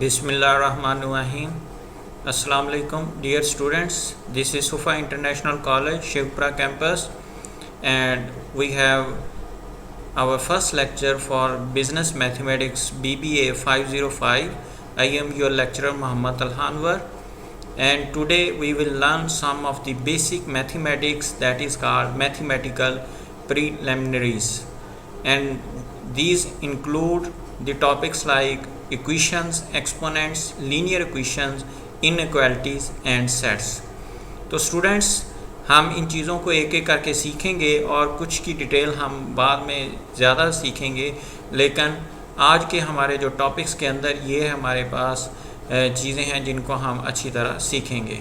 Bismillahirrahmanirrahim. Assalamu alaikum, dear students. This is Sufa International College, Shivpura campus, and we have our first lecture for Business Mathematics BBA 505. I am your lecturer Muhammad Alhanwar, and today we will learn some of the basic mathematics that is called mathematical preliminaries, and these include the topics like equations, exponents, linear equations, inequalities and sets. तो students हम इन चीज़ों को एक एक करके सीखेंगे और कुछ की डिटेल हम बाद में ज़्यादा सीखेंगे, लेकिन आज के हमारे जो टॉपिक्स के अंदर ये हमारे पास चीज़ें हैं जिनको हम अच्छी तरह सीखेंगे।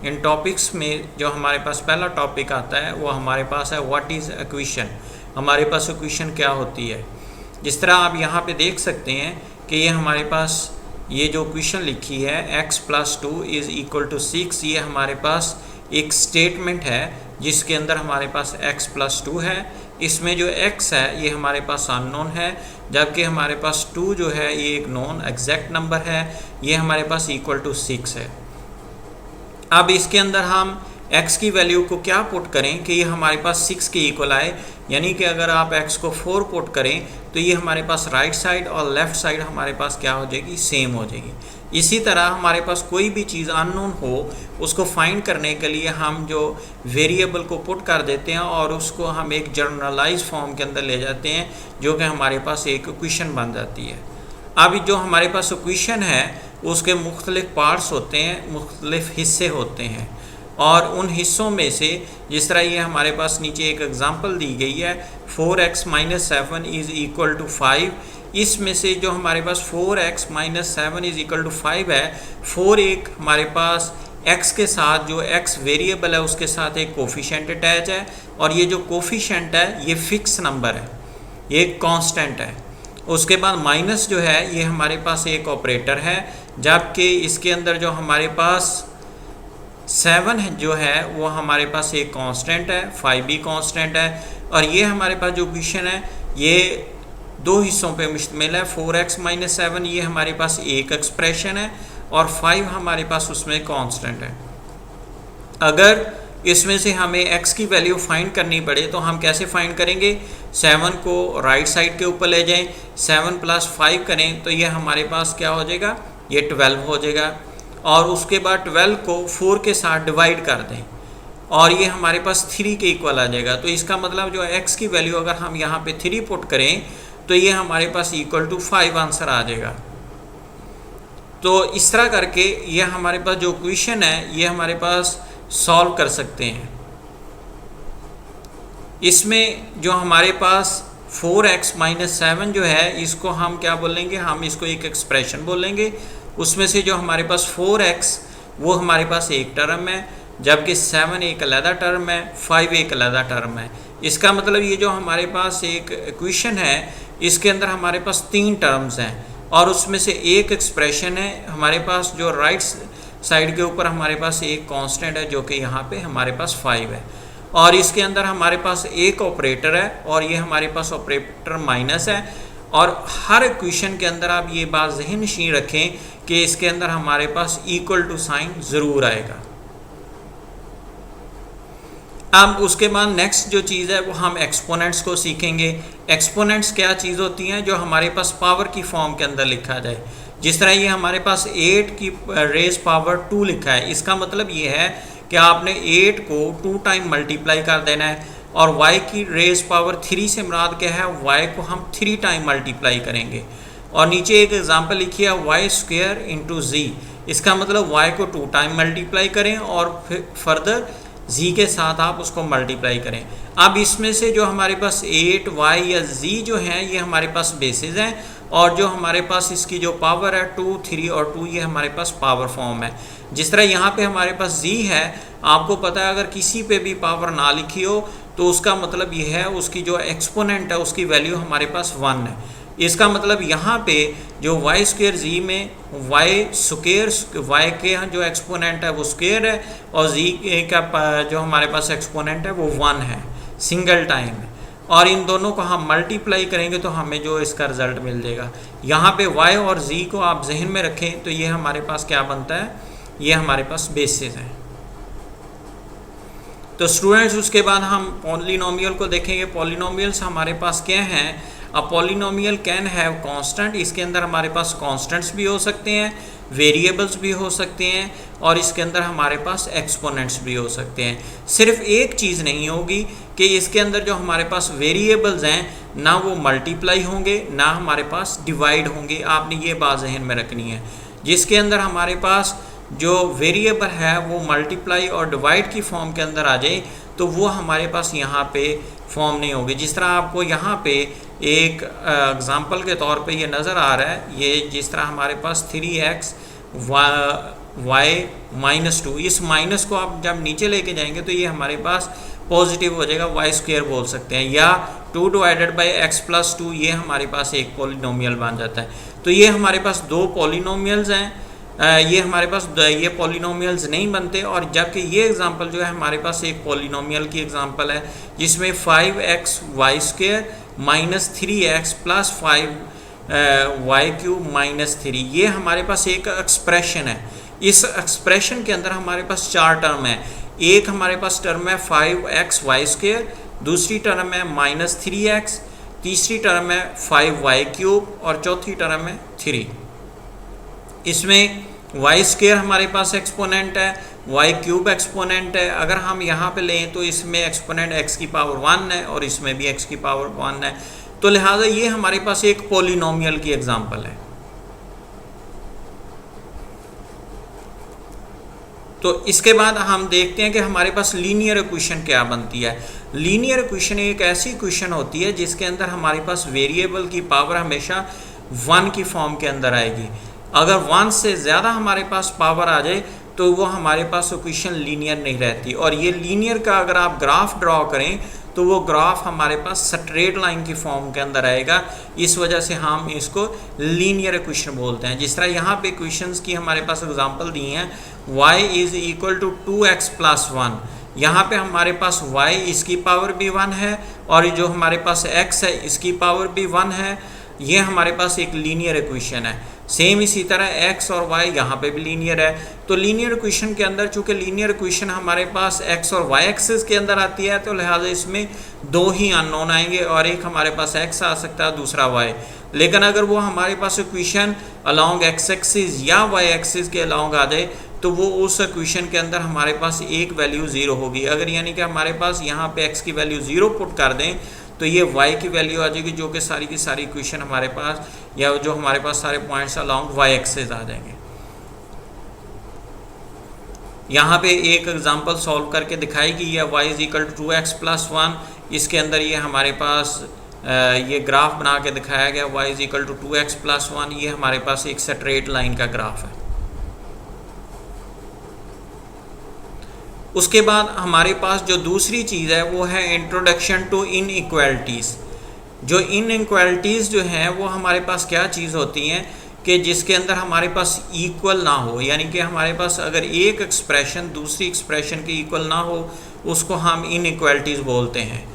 इन टॉपिक्स में जो हमारे पास पहला टॉपिक आता है वो हमारे पास है व्हाट इज़ इक्वेशन। हमारे पास इक्वेशन क्या होती है। जिस तरह आप यहाँ पे देख सकते हैं कि ये हमारे पास ये जो इक्वेशन लिखी है x + 2 = 6, ये हमारे पास एक स्टेटमेंट है जिसके अंदर हमारे पास x + 2 है। इसमें जो x है ये हमारे पास अननोन है, जबकि हमारे पास 2 जो है ये एक नॉन एग्जैक्ट नंबर है, ये हमारे पास =6 है। अब इसके अंदर हम x की वैल्यू को क्या पुट करें कि ये हमारे पास 6 के इक्वल आए, यानी कि अगर आप x को 4 पुट करें तो ये हमारे पास राइट साइड और लेफ़्ट साइड हमारे पास क्या हो जाएगी, सेम हो जाएगी। इसी तरह हमारे पास कोई भी चीज़ अननोन हो उसको फाइंड करने के लिए हम जो वेरिएबल को पुट कर देते हैं और उसको हम एक जनरलाइज फॉर्म के अंदर ले जाते हैं, जो कि हमारे पास एक इक्वेशन बन जाती है। अब जो हमारे पास इक्वेशन है उसके मुख्तलिफ पार्ट्स होते हैं, मुख्तलिफ हिस्से होते हैं, और उन हिस्सों में से जिस तरह ये हमारे पास नीचे एक एग्जांपल दी गई है 4x - 7 = 5। इसमें से जो हमारे पास 4x - 7 = 5 है, 4 एक हमारे पास x के साथ जो x वेरिएबल है उसके साथ एक कोफिशिएंट अटैच है, और ये जो कोफिशिएंट है ये फिक्स नंबर है, ये एक कांस्टेंट है। उसके बाद माइनस जो है ये हमारे पास एक ऑपरेटर है, जबकि इसके अंदर जो हमारे पास 7 जो है वो हमारे पास एक कांस्टेंट है, 5 भी कांस्टेंट है, और ये हमारे पास जो इक्वेशन है ये दो हिस्सों पे मुश्तमिल है। 4x - 7 ये हमारे पास एक एक्सप्रेशन है और 5 हमारे पास उसमें कांस्टेंट है। अगर इसमें से हमें x की वैल्यू फाइंड करनी पड़े तो हम कैसे फाइंड करेंगे, 7 को राइट साइड के ऊपर ले जाएं, 7 + 5 करें तो ये हमारे पास क्या हो जाएगा, ये 12 हो जाएगा, और उसके बाद 12 को 4 के साथ डिवाइड कर दें और ये हमारे पास 3 के इक्वल आ जाएगा। तो इसका मतलब जो x की वैल्यू अगर हम यहाँ पे 3 पुट करें तो ये हमारे पास =5 आंसर आ जाएगा। तो इस तरह करके ये हमारे पास जो इक्वेशन है ये हमारे पास सॉल्व कर सकते हैं। इसमें जो हमारे पास 4x - 7 जो है इसको हम क्या बोलेंगे, हम इसको एक एक्सप्रेशन बोलेंगे। उसमें से जो हमारे पास 4x वो हमारे पास एक टर्म है, जबकि 7 एक अलग टर्म है, 5 एक अलग टर्म है। इसका मतलब ये जो हमारे पास एक इक्वेशन है इसके अंदर हमारे पास 3 टर्म्स हैं, और उसमें से एक एक्सप्रेशन है हमारे पास जो राइट साइड के ऊपर हमारे पास एक कांस्टेंट है जो कि यहाँ पे हमारे पास 5 है, और इसके अंदर हमारे पास एक ऑपरेटर है और ये हमारे पास ऑपरेटर माइनस है। और हर इक्वेशन के अंदर आप ये बात ज़हन नशीन रखें कि इसके अंदर हमारे पास = साइन ज़रूर आएगा। अब उसके बाद नेक्स्ट जो चीज़ है वो हम एक्सपोनेंट्स को सीखेंगे। एक्सपोनेंट्स क्या चीज़ होती हैं, जो हमारे पास पावर की फॉर्म के अंदर लिखा जाए। जिस तरह ये हमारे पास 8 की रेज़ पावर 2 लिखा है, इसका मतलब ये है कि आपने 8 को 2 टाइम मल्टीप्लाई कर देना है, और y की रेज़ पावर 3 से मुराद क्या है, y को हम 3 टाइम मल्टीप्लाई करेंगे। और नीचे एक एग्जांपल लिखी है y² × z, इसका मतलब y को 2 टाइम मल्टीप्लाई करें और फिर फर्दर z के साथ आप उसको मल्टीप्लाई करें। अब इसमें से जो हमारे पास 8, y या z जो हैं ये हमारे पास बेसिस हैं, और जो हमारे पास इसकी जो पावर है 2, 3 और 2 ये हमारे पास पावर फॉर्म है। जिस तरह यहाँ पे हमारे पास z है, आपको पता है अगर किसी पे भी पावर ना लिखी हो तो उसका मतलब ये है उसकी जो एक्सपोनेंट है उसकी वैल्यू हमारे पास 1 है। इसका मतलब यहाँ पे जो y² z में y के जो एक्सपोनेंट है वो स्क्वायर है, और z का जो हमारे पास एक्सपोनेंट है वो 1 है, सिंगल टाइम है। और इन दोनों को हम मल्टीप्लाई करेंगे तो हमें जो इसका रिजल्ट मिल जाएगा। यहाँ पे y और z को आप जहन में रखें तो ये हमारे पास क्या बनता है, ये हमारे पास बेसिस है। तो स्टूडेंट्स उसके बाद हम पॉलिनोमियल को देखेंगे। पॉलिनोमियल्स हमारे पास क्या हैं, a polynomial can have constant, इसके अंदर हमारे पास कांस्टेंट्स भी हो सकते हैं, वेरिएबल्स भी हो सकते हैं, और इसके अंदर हमारे पास एक्सपोनेंट्स भी हो सकते हैं। सिर्फ एक चीज़ नहीं होगी कि इसके अंदर जो हमारे पास वेरिएबल्स हैं ना वो मल्टीप्लाई होंगे ना हमारे पास डिवाइड होंगे, आपने ये बात जहन में रखनी है। जिसके अंदर हमारे पास जो वेरिएबल है वो मल्टीप्लाई और डिवाइड की फॉर्म के अंदर आ जाए तो वो हमारे पास यहाँ पे फॉर्म नहीं होगी। जिस तरह आपको यहाँ पे एक एग्जांपल के तौर पे ये नज़र आ रहा है, ये जिस तरह हमारे पास 3x y -2, इस माइनस को आप जब नीचे लेके जाएंगे तो ये हमारे पास पॉजिटिव हो जाएगा, y² बोल सकते हैं, या 2 / x + 2 ये हमारे पास एक पॉलिनोमियल बन जाता है। तो ये हमारे पास दो पॉलिनोमियल्स हैं, ये हमारे पास ये पॉलिनोमियल्स नहीं बनते। और जबकि ये एग्जांपल जो है हमारे पास एक पॉलिनोमियल की एग्जांपल है जिसमें 5x y² - 3x + 5y³ - 3 ये हमारे पास एक एक्सप्रेशन है। इस एक्सप्रेशन के अंदर हमारे पास चार टर्म है। एक हमारे पास टर्म है 5x y², दूसरी टर्म है -3x, तीसरी टर्म है 5y³ और चौथी टर्म है 3। इसमें y² हमारे पास एक्सपोनेंट है, y³ एक्सपोनेंट है। अगर हम यहाँ पे लें तो इसमें एक्सपोनेंट x⁻1 है और इसमें भी x⁻1 है। तो लिहाजा ये हमारे पास एक पॉलिनोमियल की एग्जांपल है। तो इसके बाद हम देखते हैं कि हमारे पास लीनियर इक्वेशन क्या बनती है। लीनियर इक्वेशन एक ऐसी इक्वेशन होती है जिसके अंदर हमारे पास वेरिएबल की पावर हमेशा 1 की फॉर्म के अंदर आएगी। अगर 1 से ज़्यादा हमारे पास पावर आ जाए तो वो हमारे पास इक्वेशन लीनियर नहीं रहती। और ये लीनियर का अगर आप ग्राफ ड्रॉ करें तो वो ग्राफ हमारे पास स्ट्रेट लाइन की फॉर्म के अंदर आएगा। इस वजह से हम इसको लीनियर इक्वेशन बोलते हैं। जिस तरह यहाँ पे इक्वेशंस की हमारे पास एग्जांपल दी हैं, y = 2x + 1, यहाँ पे हमारे पास y इसकी पावर भी 1 है और जो हमारे पास x है इसकी पावर भी 1 है। ये हमारे पास एक लीनियर इक्वेशन है। सेम इसी तरह x और y यहाँ पे भी लीनियर है। तो लीनियर इक्वेशन के अंदर चूंकि लीनियर इक्वेशन हमारे पास x और y एक्सिस के अंदर आती है तो लिहाजा इसमें दो ही अननोन आएंगे और एक हमारे पास x आ सकता है, दूसरा y। लेकिन अगर वो हमारे पास इक्वेशन अलॉन्ग x एक्सिस या y एक्सिस के अलॉन्ग आ जाए तो वो उस इक्वेशन के अंदर हमारे पास एक वैल्यू 0 होगी। अगर यानी कि हमारे पास यहाँ पे x की वैल्यू 0 पुट कर दें तो ये y की वैल्यू आ जाएगी, जो कि सारी की सारी इक्वेशन हमारे पास या जो हमारे पास सारे पॉइंट्स अलॉन्ग y एक्सिस आ जाएंगे। यहाँ पे एक एग्जांपल सॉल्व करके दिखाई कि ये y = 2x + 1, इसके अंदर ये हमारे पास ये ग्राफ बना के दिखाया गया y = 2x + 1, ये हमारे पास एक स्ट्रेट लाइन का ग्राफ है। उसके बाद हमारे पास जो दूसरी चीज़ है वो है इंट्रोडक्शन टू इनइक्वालिटीज़। जो इनइक्वालिटीज़ जो हैं वो हमारे पास क्या चीज़ होती हैं कि जिसके अंदर हमारे पास इक्वल ना हो, यानी कि हमारे पास अगर एक एक्सप्रेशन दूसरी एक्सप्रेशन के इक्वल ना हो उसको हम इनइक्वालिटीज़ बोलते हैं।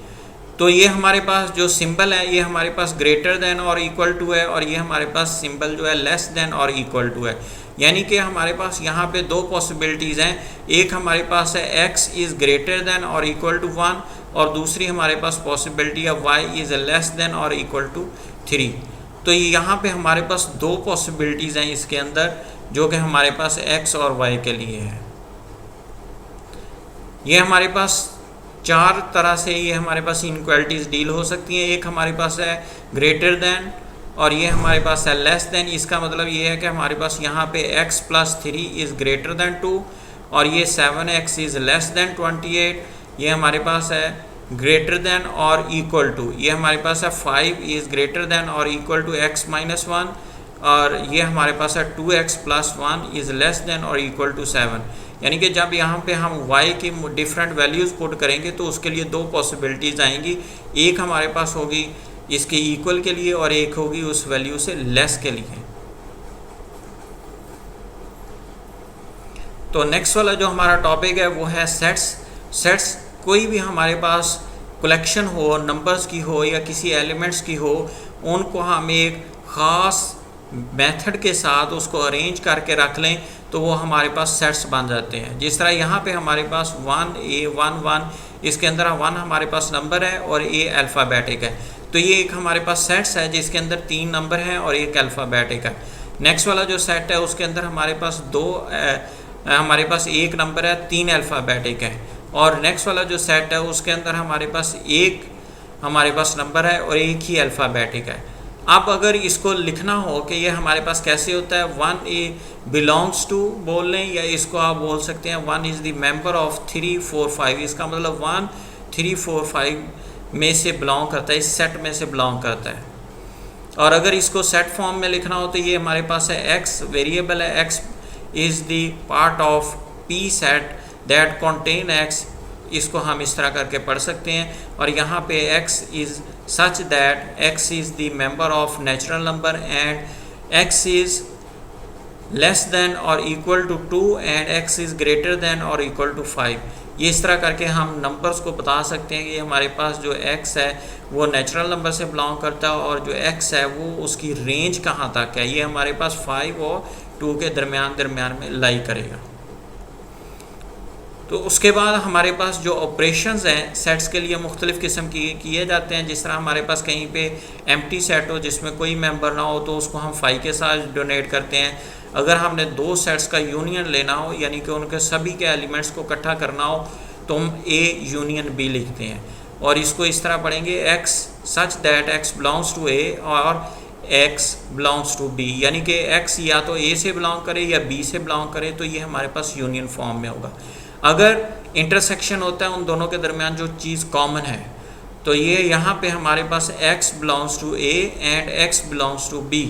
तो ये हमारे पास जो सिंबल है ये हमारे पास ग्रेटर देन और इक्वल टू है और ये हमारे पास सिंबल जो है लेस देन और इक्वल टू है। यानी कि हमारे पास यहाँ पे दो पॉसिबिलिटीज़ हैं, एक हमारे पास है x इज़ ग्रेटर देन और इक्वल टू 1 और दूसरी हमारे पास पॉसिबिलिटी है y इज़ लेस देन और इक्वल टू 3। तो यहाँ पे हमारे पास दो पॉसिबिलिटीज़ हैं इसके अंदर जो कि हमारे पास x और y के लिए है। ये हमारे पास चार तरह से ये हमारे पास इनइक्वालिटीज़ डील हो सकती हैं। एक हमारे पास है ग्रेटर देन और ये हमारे पास है लेस देन। इसका मतलब ये है कि हमारे पास यहाँ पे x + 3 इज़ ग्रेटर देन 2 और ये 7x इज़ लेस देन 28। ये हमारे पास है ग्रेटर देन और इक्वल टू, ये हमारे पास है 5 इज़ ग्रेटर देन और इक्वल टू x - 1 और ये हमारे पास है 2x + 1 इज़ लेस देन और इक्वल टू 7। यानी कि जब यहाँ पे हम y की डिफरेंट वैल्यूज़ पुट करेंगे तो उसके लिए दो पॉसिबिलिटीज़ आएंगी, एक हमारे पास होगी इसके इक्वल के लिए और एक होगी उस वैल्यू से लेस के लिए। तो नेक्स्ट वाला जो हमारा टॉपिक है वो है सेट्स। सेट्स कोई भी हमारे पास कलेक्शन हो, नंबर्स की हो या किसी एलिमेंट्स की हो, उनको हम एक ख़ास मेथड के साथ उसको अरेंज करके रख लें तो वो हमारे पास सेट्स बन जाते हैं। जिस तरह यहाँ पे हमारे पास 1A11, इसके अंदर 1 हमारे पास नंबर है और A अल्फ़ाबेटिक है, तो ये एक हमारे पास सेट्स है जिसके अंदर 3 नंबर हैं और एक अल्फ़ाबेटिक है। नेक्स्ट वाला जो सेट है उसके अंदर हमारे पास हमारे पास एक नंबर है, 3 अल्फ़ाबेटिक है। और नेक्स्ट वाला जो सेट है उसके अंदर हमारे पास एक हमारे पास नंबर है और एक ही अल्फ़ाबेटिक है। अब अगर इसको लिखना हो कि ये हमारे पास कैसे होता है, 1A बिलोंग्स टू बोल लें, या इसको आप बोल सकते हैं 1 इज़ द मेंबर ऑफ 3 4 5। इसका मतलब 1 3 4 5 में से बिलोंग करता है, इस सेट में से बिलोंग करता है। और अगर इसको सेट फॉर्म में लिखना हो तो ये हमारे पास है x वेरिएबल है, x is the part of p set that contain x। इसको हम इस तरह करके पढ़ सकते हैं। और यहाँ पे x is such that x is the member of natural number and x is less than or equal to 2 and x is greater than or equal to 5। ये इस तरह करके हम नंबर्स को बता सकते हैं कि हमारे पास जो x है वो नेचुरल नंबर से बिलोंग करता है और जो x है वो उसकी रेंज कहाँ तक है, ये हमारे पास 5 और 2 के दरमियान में लाई करेगा। तो उसके बाद हमारे पास जो ऑपरेशंस हैं सेट्स के लिए मुख्तलिफ़ किस्म की किए जाते हैं। जिस तरह हमारे पास कहीं पे एम्प्टी सेट हो जिसमें कोई मेंबर ना हो तो उसको हम 5 के साथ डोनेट करते हैं। अगर हमने 2 सेट्स का यूनियन लेना हो यानी कि उनके सभी के एलिमेंट्स को इकट्ठा करना हो तो हम A यूनियन B लिखते हैं। और इसको इस तरह पढ़ेंगे x such that x belongs to A और x बिलोंग्स टू B, यानी कि x या तो A से बिलोंग करे या B से बिलोंग करे, तो ये हमारे पास यूनियन फॉर्म में होगा। अगर इंटरसेक्शन होता है उन दोनों के दरमियान जो चीज़ कॉमन है तो ये यहाँ पे हमारे पास x belongs to A and x belongs to B,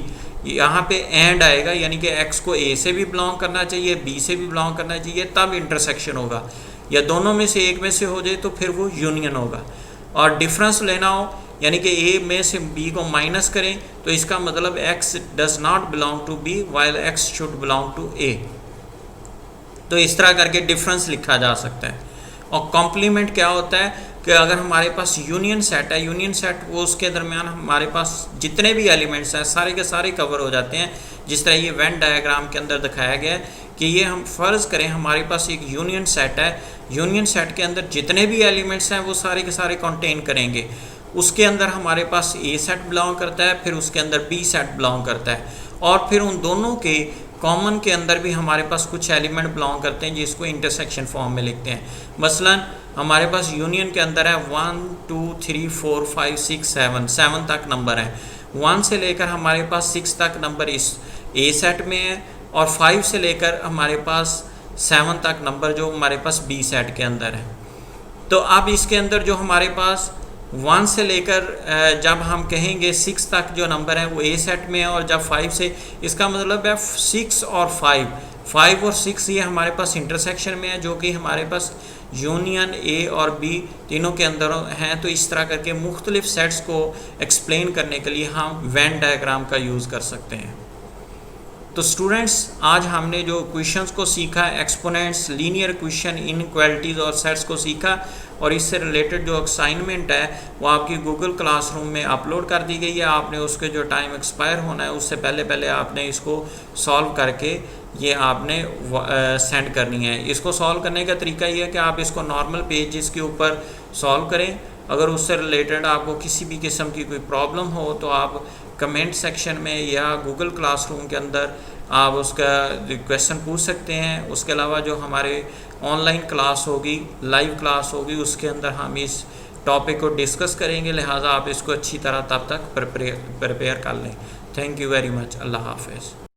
यहाँ पे एंड आएगा, यानी कि x को A से भी बिलोंग करना चाहिए, B से भी बिलोंग करना चाहिए, तब इंटरसेक्शन होगा। या दोनों में से एक में से हो जाए तो फिर वो यूनियन होगा। और डिफरेंस लेना हो यानी कि A में से B को माइनस करें तो इसका मतलब x does not belong to B while x should belong to A। तो इस तरह करके डिफरेंस लिखा जा सकता है। और कॉम्प्लीमेंट क्या होता है कि अगर हमारे पास यूनियन सेट है, यूनियन सेट वो उसके दरमियान हमारे पास जितने भी एलिमेंट्स हैं सारे के सारे कवर हो जाते हैं। जिस तरह ये वेन डायग्राम के अंदर दिखाया गया है कि ये हम फ़र्ज़ करें हमारे पास एक यूनियन सेट है, यूनियन सेट के अंदर जितने भी एलिमेंट्स हैं वो सारे के सारे कंटेन करेंगे। उसके अंदर हमारे पास A सेट बिलोंग करता है, फिर उसके अंदर B सेट बिलोंग करता है, और फिर उन दोनों के कॉमन के अंदर भी हमारे पास कुछ एलिमेंट बिलोंग करते हैं जिसको इंटरसेक्शन फॉर्म में लिखते हैं। मसलन हमारे पास यूनियन के अंदर है 1 2 3 4 5 6 7 तक नंबर है। 1 से लेकर हमारे पास 6 तक नंबर इस A सेट में है और 5 से लेकर हमारे पास 7 तक नंबर जो हमारे पास B सेट के अंदर है। तो अब इसके अंदर जो हमारे पास 1 से लेकर जब हम कहेंगे 6 तक जो नंबर है वो A सेट में है, और जब 5 से, इसका मतलब है 6 और 5 और 6 ये हमारे पास इंटरसेक्शन में है जो कि हमारे पास यूनियन A और B तीनों के अंदर हैं। तो इस तरह करके मुख्तलिफ सेट्स को एक्सप्लेन करने के लिए हम वेन डायग्राम का यूज़ कर सकते हैं। तो स्टूडेंट्स आज हमने जो क्वेश्चंस को सीखा, एक्सपोनेंट्स, लीनियर क्वेश्चन, इनइक्वालिटीज़ और सेट्स को सीखा, और इससे रिलेटेड जो असाइनमेंट है वो आपकी गूगल क्लासरूम में अपलोड कर दी गई है। आपने उसके जो टाइम एक्सपायर होना है उससे पहले आपने इसको सॉल्व करके ये आपने सेंड करनी है। इसको सॉल्व करने का तरीका ये है कि आप इसको नॉर्मल पेजेस के ऊपर सॉल्व करें। अगर उससे रिलेटेड आपको किसी भी किस्म की कोई प्रॉब्लम हो तो आप कमेंट सेक्शन में या गूगल क्लासरूम के अंदर आप उसका क्वेश्चन पूछ सकते हैं। उसके अलावा जो हमारे ऑनलाइन क्लास होगी, लाइव क्लास होगी, उसके अंदर हम इस टॉपिक को डिस्कस करेंगे, लिहाजा आप इसको अच्छी तरह तब तक प्रिपेयर कर लें। Thank you very much. अल्लाह हाफ़िज़।